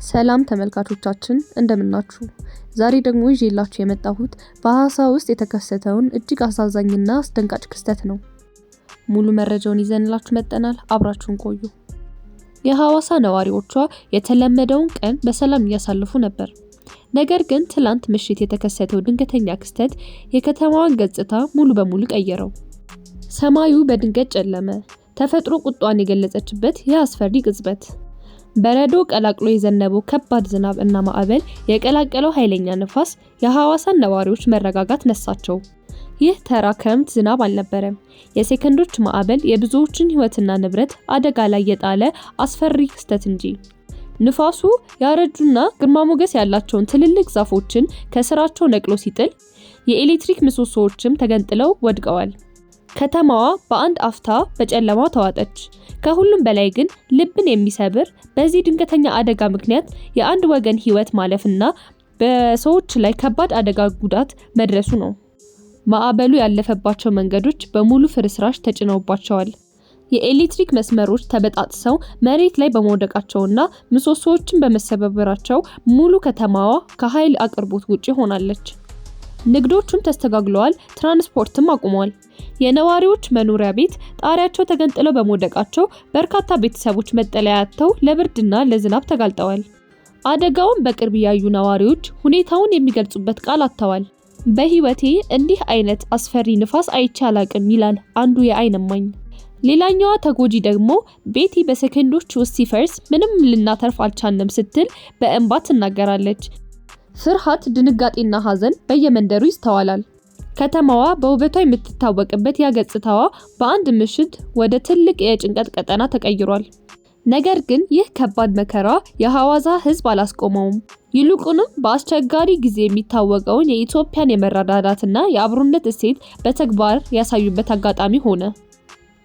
ሰላም ተመልካቾቻችን እንደምናችሁ። ዛሬ ደግሞ ይዤላችሁ የመጣሁት በሐዋሳ ውስጥ የተከሰተውን እጅግ አሳዛኝና አስደንጋጭ ክስተት ነው። ሙሉ መረጃውን ይዘንላችሁ መጥተናል። አብራችሁን ቆዩ። የሐዋሳ ነዋሪዎቿ የተለመደውን ቀን በሰላም እያሳለፉ ነበር። ነገር ግን ትላንት ምሽት የተከሰተው ድንገተኛ ክስተት የከተማዋን ገጽታ ሙሉ በሙሉ ቀየረው። ሰማዩ በድንገት ጨለመ። ተፈጥሮ ቁጣዋን የገለጸችበት የአስፈሪ ቅጽበት። በረዶ ቀላቅሎ የዘነበው ከባድ ዝናብ እና ማዕበል የቀላቀለው ኃይለኛ ንፋስ የሐዋሳን ነዋሪዎች መረጋጋት ነሳቸው። ይህ ተራ ክረምት ዝናብ አልነበረም። የሴከንዶች ማዕበል የብዙዎችን ሕይወትና ንብረት አደጋ ላይ የጣለ አስፈሪ ክስተት እንጂ። ንፋሱ ያረጁና ግርማ ሞገስ ያላቸውን ትልልቅ ዛፎችን ከስራቸው ነቅሎ ሲጥል፣ የኤሌክትሪክ ምሰሶዎችም ተገንጥለው ወድቀዋል። ከተማዋ በአንድ አፍታ በጨለማ ተዋጠች። ከሁሉም በላይ ግን ልብን የሚሰብር በዚህ ድንገተኛ አደጋ ምክንያት የአንድ ወገን ሕይወት ማለፍና በሰዎች ላይ ከባድ አደጋ ጉዳት መድረሱ ነው። ማዕበሉ ያለፈባቸው መንገዶች በሙሉ ፍርስራሽ ተጭነውባቸዋል። የኤሌክትሪክ መስመሮች ተበጣጥሰው መሬት ላይ በመውደቃቸውና ምሰሶዎችን በመሰባበራቸው ሙሉ ከተማዋ ከኃይል አቅርቦት ውጪ ሆናለች። ንግዶቹም ተስተጓጉለዋል፣ ትራንስፖርትም አቁሟል። የነዋሪዎች መኖሪያ ቤት ጣሪያቸው ተገንጥለው በመውደቃቸው በርካታ ቤተሰቦች መጠለያ አጥተው ለብርድና ለዝናብ ተጋልጠዋል። አደጋውን በቅርብ ያዩ ነዋሪዎች ሁኔታውን የሚገልጹበት ቃል አጥተዋል። በህይወቴ እንዲህ አይነት አስፈሪ ንፋስ አይቼ አላቅም ይላል አንዱ የዓይን እማኝ። ሌላኛዋ ተጎጂ ደግሞ ቤቲ በሰከንዶች ውስጥ ሲፈርስ ምንም ልናተርፍ አልቻልንም ስትል በእንባ ትናገራለች። ፍርሃት፣ ድንጋጤና ሐዘን በየመንደሩ ይስተዋላል። ከተማዋ በውበቷ የምትታወቅበት ያገጽታዋ በአንድ ምሽት ወደ ትልቅ የጭንቀት ቀጠና ተቀይሯል። ነገር ግን ይህ ከባድ መከራ የሐዋሳ ሕዝብ አላስቆመውም። ይልቁንም በአስቸጋሪ ጊዜ የሚታወቀውን የኢትዮጵያን የመረዳዳትና የአብሮነት እሴት በተግባር ያሳዩበት አጋጣሚ ሆነ።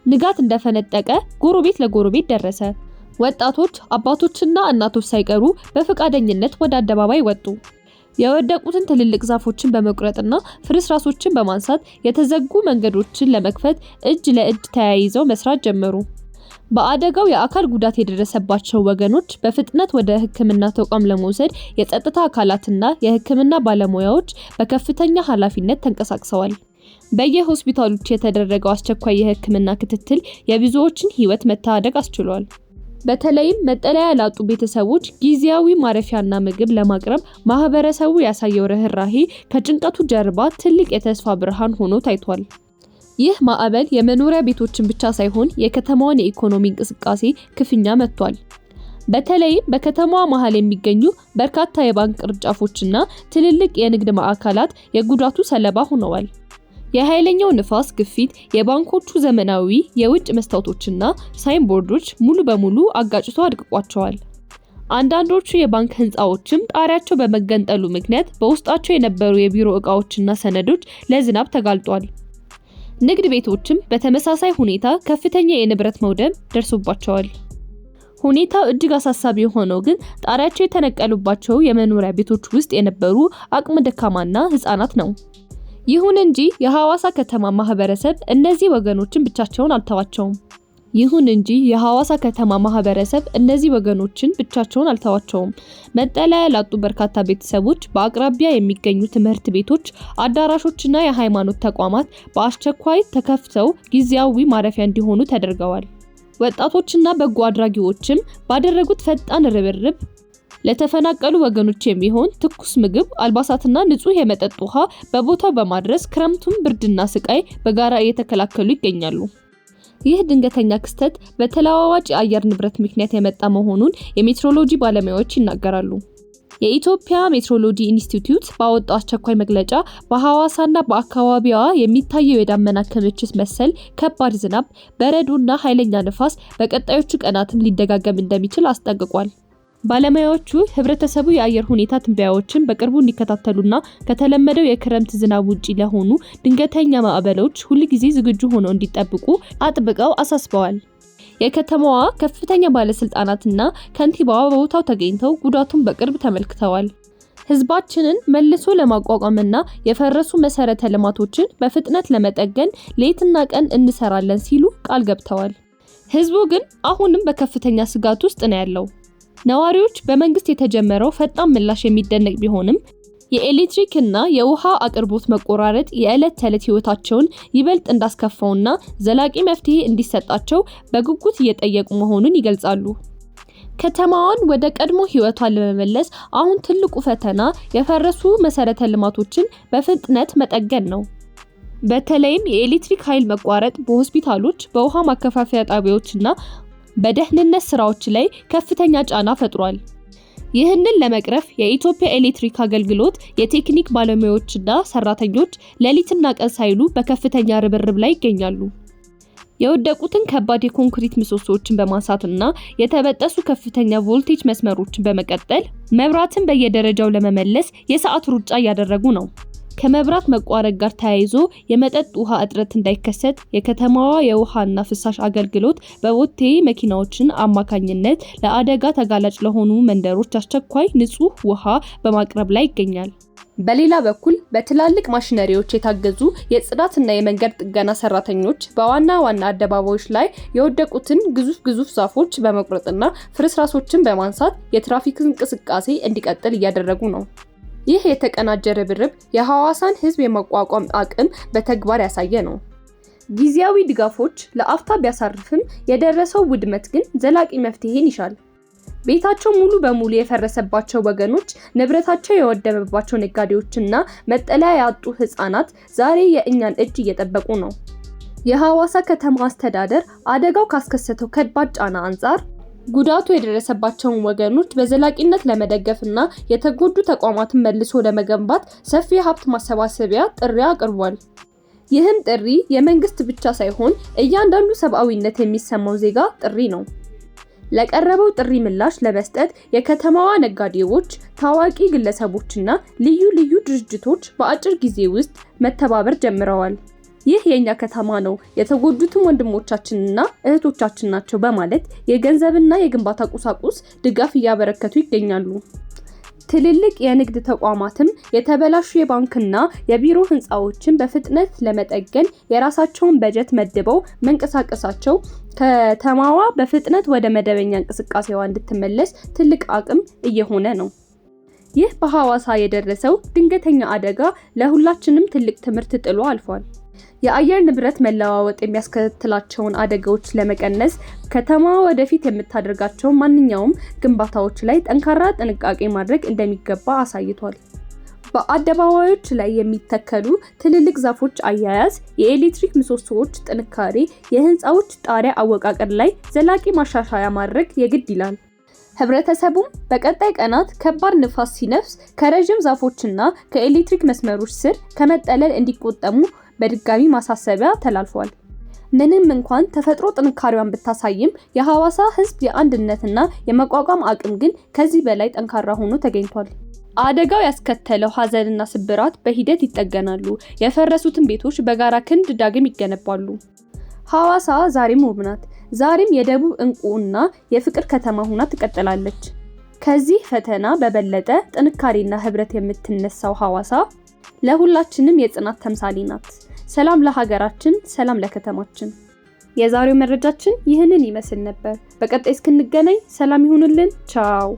ንጋት እንደፈነጠቀ ጎረቤት ለጎረቤት ደረሰ። ወጣቶች፣ አባቶችና እናቶች ሳይቀሩ በፈቃደኝነት ወደ አደባባይ ወጡ። የወደቁትን ትልልቅ ዛፎችን በመቁረጥና ፍርስራሾችን በማንሳት የተዘጉ መንገዶችን ለመክፈት እጅ ለእጅ ተያይዘው መስራት ጀመሩ። በአደጋው የአካል ጉዳት የደረሰባቸው ወገኖች በፍጥነት ወደ ሕክምና ተቋም ለመውሰድ የጸጥታ አካላትና የሕክምና ባለሙያዎች በከፍተኛ ኃላፊነት ተንቀሳቅሰዋል። በየሆስፒታሎች የተደረገው አስቸኳይ የሕክምና ክትትል የብዙዎችን ሕይወት መታደግ አስችሏል። በተለይም መጠለያ ላጡ ቤተሰቦች ጊዜያዊ ማረፊያና ምግብ ለማቅረብ ማህበረሰቡ ያሳየው ርህራሄ ከጭንቀቱ ጀርባ ትልቅ የተስፋ ብርሃን ሆኖ ታይቷል። ይህ ማዕበል የመኖሪያ ቤቶችን ብቻ ሳይሆን የከተማዋን የኢኮኖሚ እንቅስቃሴ ክፉኛ መቷል። በተለይም በከተማዋ መሃል የሚገኙ በርካታ የባንክ ቅርንጫፎችና ትልልቅ የንግድ ማዕከላት የጉዳቱ ሰለባ ሆነዋል። የኃይለኛው ንፋስ ግፊት የባንኮቹ ዘመናዊ የውጭ መስታወቶችና ሳይንቦርዶች ሙሉ በሙሉ አጋጭቶ አድቅቋቸዋል። አንዳንዶቹ የባንክ ህንፃዎችም ጣሪያቸው በመገንጠሉ ምክንያት በውስጣቸው የነበሩ የቢሮ ዕቃዎችና ሰነዶች ለዝናብ ተጋልጧል። ንግድ ቤቶችም በተመሳሳይ ሁኔታ ከፍተኛ የንብረት መውደም ደርሶባቸዋል። ሁኔታው እጅግ አሳሳቢ የሆነው ግን ጣሪያቸው የተነቀሉባቸው የመኖሪያ ቤቶች ውስጥ የነበሩ አቅመ ደካማና ህፃናት ነው። ይሁን እንጂ የሐዋሳ ከተማ ማህበረሰብ እነዚህ ወገኖችን ብቻቸውን አልተዋቸውም። መጠለያ ላጡ በርካታ ቤተሰቦች በአቅራቢያ የሚገኙ ትምህርት ቤቶች፣ አዳራሾችና የሃይማኖት ተቋማት በአስቸኳይ ተከፍተው ጊዜያዊ ማረፊያ እንዲሆኑ ተደርገዋል። ወጣቶችና በጎ አድራጊዎችም ባደረጉት ፈጣን ርብርብ ለተፈናቀሉ ወገኖች የሚሆን ትኩስ ምግብ፣ አልባሳትና ንጹህ የመጠጥ ውሃ በቦታው በማድረስ ክረምቱን ብርድና ስቃይ በጋራ እየተከላከሉ ይገኛሉ። ይህ ድንገተኛ ክስተት በተለዋዋጭ የአየር ንብረት ምክንያት የመጣ መሆኑን የሜትሮሎጂ ባለሙያዎች ይናገራሉ። የኢትዮጵያ ሜትሮሎጂ ኢንስቲትዩት ባወጣው አስቸኳይ መግለጫ በሐዋሳና በአካባቢዋ የሚታየው የዳመና ክምችት መሰል ከባድ ዝናብ፣ በረዶና ኃይለኛ ንፋስ በቀጣዮቹ ቀናትም ሊደጋገም እንደሚችል አስጠንቅቋል። ባለሙያዎቹ ህብረተሰቡ የአየር ሁኔታ ትንበያዎችን በቅርቡ እንዲከታተሉና ከተለመደው የክረምት ዝናብ ውጪ ለሆኑ ድንገተኛ ማዕበሎች ሁልጊዜ ዝግጁ ሆነው እንዲጠብቁ አጥብቀው አሳስበዋል። የከተማዋ ከፍተኛ ባለስልጣናትና ከንቲባዋ በቦታው ተገኝተው ጉዳቱን በቅርብ ተመልክተዋል። ህዝባችንን መልሶ ለማቋቋምና የፈረሱ መሰረተ ልማቶችን በፍጥነት ለመጠገን ሌትና ቀን እንሰራለን ሲሉ ቃል ገብተዋል። ህዝቡ ግን አሁንም በከፍተኛ ስጋት ውስጥ ነው ያለው። ነዋሪዎች በመንግስት የተጀመረው ፈጣን ምላሽ የሚደነቅ ቢሆንም የኤሌክትሪክ እና የውሃ አቅርቦት መቆራረጥ የዕለት ተዕለት ህይወታቸውን ይበልጥ እንዳስከፋውና ዘላቂ መፍትሄ እንዲሰጣቸው በጉጉት እየጠየቁ መሆኑን ይገልጻሉ። ከተማዋን ወደ ቀድሞ ህይወቷ ለመመለስ አሁን ትልቁ ፈተና የፈረሱ መሰረተ ልማቶችን በፍጥነት መጠገን ነው። በተለይም የኤሌክትሪክ ኃይል መቋረጥ በሆስፒታሎች፣ በውሃ ማከፋፈያ ጣቢያዎችና በደህንነት ስራዎች ላይ ከፍተኛ ጫና ፈጥሯል። ይህንን ለመቅረፍ የኢትዮጵያ ኤሌክትሪክ አገልግሎት የቴክኒክ ባለሙያዎችና ሰራተኞች ሌሊትና ቀን ሳይሉ በከፍተኛ ርብርብ ላይ ይገኛሉ። የወደቁትን ከባድ የኮንክሪት ምሰሶዎችን በማንሳትና የተበጠሱ ከፍተኛ ቮልቴጅ መስመሮችን በመቀጠል መብራትን በየደረጃው ለመመለስ የሰዓት ሩጫ እያደረጉ ነው። ከመብራት መቋረጥ ጋር ተያይዞ የመጠጥ ውሃ እጥረት እንዳይከሰት የከተማዋ የውሃና ፍሳሽ አገልግሎት በቦቴ መኪናዎችን አማካኝነት ለአደጋ ተጋላጭ ለሆኑ መንደሮች አስቸኳይ ንጹህ ውሃ በማቅረብ ላይ ይገኛል። በሌላ በኩል በትላልቅ ማሽነሪዎች የታገዙ የጽዳትና የመንገድ ጥገና ሰራተኞች በዋና አደባባዮች ላይ የወደቁትን ግዙፍ ዛፎች በመቁረጥና ፍርስራሾችን በማንሳት የትራፊክ እንቅስቃሴ እንዲቀጥል እያደረጉ ነው። ይህ የተቀናጀ ርብርብ የሐዋሳን ህዝብ የመቋቋም አቅም በተግባር ያሳየ ነው። ጊዜያዊ ድጋፎች ለአፍታ ቢያሳርፍም የደረሰው ውድመት ግን ዘላቂ መፍትሄን ይሻል። ቤታቸው ሙሉ በሙሉ የፈረሰባቸው ወገኖች፣ ንብረታቸው የወደመባቸው ነጋዴዎችና መጠለያ ያጡ ህፃናት ዛሬ የእኛን እጅ እየጠበቁ ነው። የሐዋሳ ከተማ አስተዳደር አደጋው ካስከሰተው ከባድ ጫና አንፃር ጉዳቱ የደረሰባቸውን ወገኖች በዘላቂነት ለመደገፍና የተጎዱ ተቋማትን መልሶ ለመገንባት ሰፊ ሀብት ማሰባሰቢያ ጥሪ አቅርቧል። ይህም ጥሪ የመንግስት ብቻ ሳይሆን እያንዳንዱ ሰብአዊነት የሚሰማው ዜጋ ጥሪ ነው። ለቀረበው ጥሪ ምላሽ ለመስጠት የከተማዋ ነጋዴዎች፣ ታዋቂ ግለሰቦችና ልዩ ድርጅቶች በአጭር ጊዜ ውስጥ መተባበር ጀምረዋል። ይህ የኛ ከተማ ነው፣ የተጎዱትም ወንድሞቻችንና እህቶቻችን ናቸው በማለት የገንዘብና የግንባታ ቁሳቁስ ድጋፍ እያበረከቱ ይገኛሉ። ትልልቅ የንግድ ተቋማትም የተበላሹ የባንክና የቢሮ ህንፃዎችን በፍጥነት ለመጠገን የራሳቸውን በጀት መድበው መንቀሳቀሳቸው ከተማዋ በፍጥነት ወደ መደበኛ እንቅስቃሴዋ እንድትመለስ ትልቅ አቅም እየሆነ ነው። ይህ በሐዋሳ የደረሰው ድንገተኛ አደጋ ለሁላችንም ትልቅ ትምህርት ጥሎ አልፏል። የአየር ንብረት መለዋወጥ የሚያስከትላቸውን አደጋዎች ለመቀነስ ከተማዋ ወደፊት የምታደርጋቸው ማንኛውም ግንባታዎች ላይ ጠንካራ ጥንቃቄ ማድረግ እንደሚገባ አሳይቷል። በአደባባዮች ላይ የሚተከሉ ትልልቅ ዛፎች አያያዝ፣ የኤሌክትሪክ ምሰሶዎች ጥንካሬ፣ የህንፃዎች ጣሪያ አወቃቀር ላይ ዘላቂ ማሻሻያ ማድረግ የግድ ይላል። ህብረተሰቡም በቀጣይ ቀናት ከባድ ንፋስ ሲነፍስ ከረጅም ዛፎችና ከኤሌክትሪክ መስመሮች ስር ከመጠለል እንዲቆጠሙ በድጋሚ ማሳሰቢያ ተላልፏል። ምንም እንኳን ተፈጥሮ ጥንካሬዋን ብታሳይም የሐዋሳ ህዝብ የአንድነትና የመቋቋም አቅም ግን ከዚህ በላይ ጠንካራ ሆኖ ተገኝቷል። አደጋው ያስከተለው ሀዘንና ስብራት በሂደት ይጠገናሉ። የፈረሱትን ቤቶች በጋራ ክንድ ዳግም ይገነባሉ። ሐዋሳ ዛሬም ውብ ናት። ዛሬም የደቡብ እንቁና የፍቅር ከተማ ሆና ትቀጥላለች። ከዚህ ፈተና በበለጠ ጥንካሬና ህብረት የምትነሳው ሐዋሳ ለሁላችንም የጽናት ተምሳሌ ናት። ሰላም ለሀገራችን፣ ሰላም ለከተማችን። የዛሬው መረጃችን ይህንን ይመስል ነበር። በቀጣይ እስክንገናኝ ሰላም ይሁንልን። ቻው።